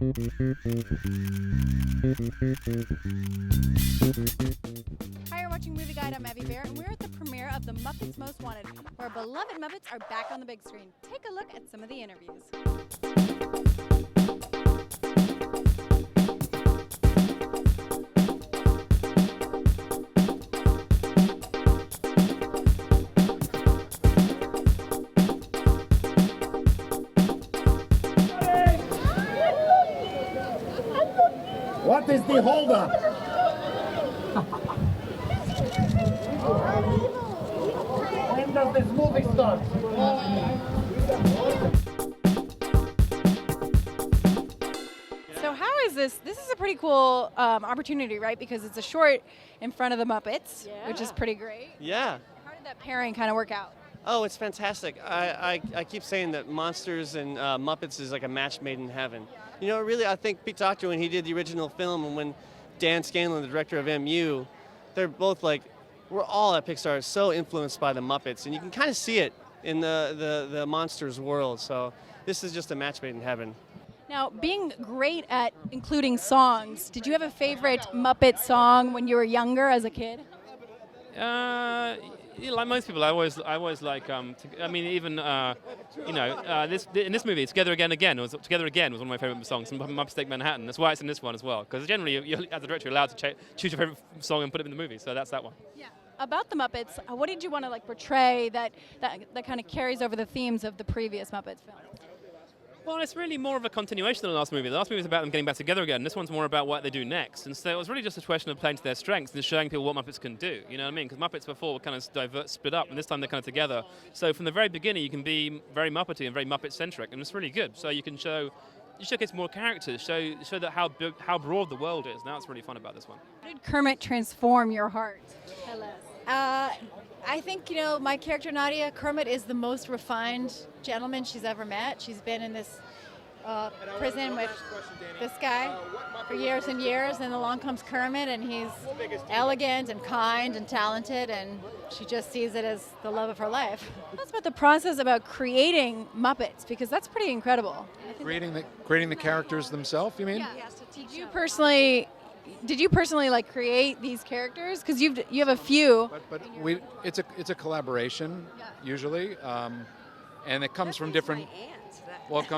Hi, you're watching Movie Guide. I'm Abby Bear, and we're at the premiere of The Muppets Most Wanted, where our beloved Muppets are back on the big screen. Take a look at some of the interviews. What is the holdup? When does this movie start? So how is this? This is a pretty cool opportunity, right? Because it's a short in front of the Muppets, which is pretty great. Yeah. How did that pairing kind of work out? Oh, it's fantastic. I keep saying that Monsters and Muppets is like a match made in heaven. You know, really, I think Pete talked to when he did the original film and when Dan Scanlon, the director of MU, they're both like, we're all at Pixar so influenced by the Muppets, and you can kind of see it in the Monsters world. So this is just a match made in heaven. Now, being great at including songs, did you have a favorite Muppet song when you were younger as a kid? Like most people, I always like. In this movie, Together Again Again. Together Again was one of my favorite songs from Muppets Take Manhattan. That's why it's in this one as well. Because generally, you're, as a director, you're allowed to choose your favorite song and put it in the movie. So that's that one. Yeah. About the Muppets, what did you want to portray that kind of carries over the themes of the previous Muppets films? Well, it's really more of a continuation of the last movie. The last movie was about them getting back together again. This one's more about what they do next. And so it was really just a question of playing to their strengths and showing people what Muppets can do. You know what I mean? Because Muppets before were kind of split up, and this time they're kind of together. So from the very beginning, you can be very Muppety and very Muppet-centric, and it's really good. So you can showcase more characters, show that how broad the world is. Now it's really fun about this one. How did Kermit transform your heart? Tell us. I think, my character Nadia, Kermit is the most refined gentleman she's ever met. She's been in this prison with this guy for years and years, and along comes Kermit, and he's elegant and kind and talented, and she just sees it as the love of her life. Tell us about the process about creating Muppets, because that's pretty incredible. Creating the characters themselves, you mean? Yeah. Did you personally create these characters? Because you have a few. But it's a collaboration usually, and it comes from different. Well, it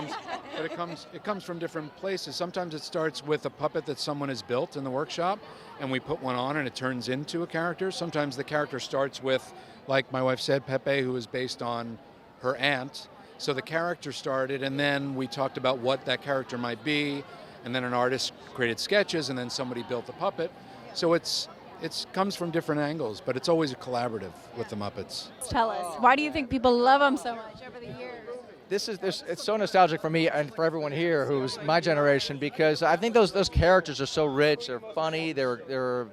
comes from different places. Sometimes it starts with a puppet that someone has built in the workshop, and we put one on, and it turns into a character. Sometimes the character starts with, like my wife said, Pepe, who is based on her aunt. So the character started, and then we talked about what that character might be. And then an artist created sketches, and then somebody built a puppet. So it comes from different angles, but it's always a collaborative with the Muppets. Tell us, why do you think people love them so much over the years? It's so nostalgic for me and for everyone here who's my generation, because I think those characters are so rich. They're funny. They were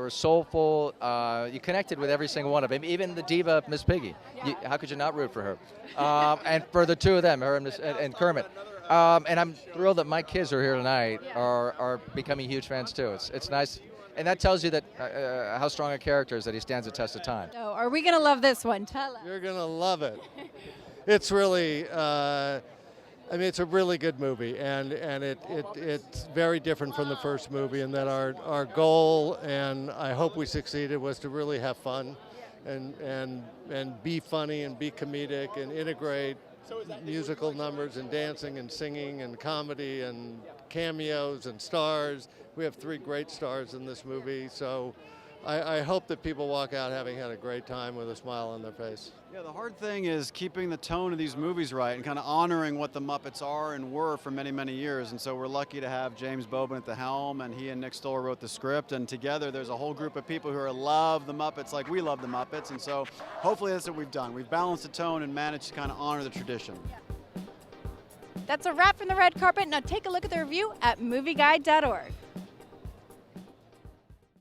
soulful. You connected with every single one of them, even the diva Miss Piggy. How could you not root for her? And for the two of them, her and Kermit. And I'm thrilled that my kids are here tonight, are becoming huge fans too. It's nice, and that tells you that how strong a character is, that he stands the test of time. So, are we gonna love this one? Tell us. You're gonna love it. It's really, it's a really good movie, and it's very different from the first movie. And that our goal, and I hope we succeeded, was to really have fun, and be funny and be comedic and integrate musical numbers and dancing and singing and comedy and cameos and stars. We have 3 great stars in this movie, so I hope that people walk out having had a great time with a smile on their face. Yeah, the hard thing is keeping the tone of these movies right and kind of honoring what the Muppets are and were for many, many years. And so we're lucky to have James Bobin at the helm, and he and Nick Stoller wrote the script. And together there's a whole group of people who love the Muppets like we love the Muppets. And so hopefully that's what we've done. We've balanced the tone and managed to kind of honor the tradition. That's a wrap from the red carpet. Now take a look at the review at movieguide.org.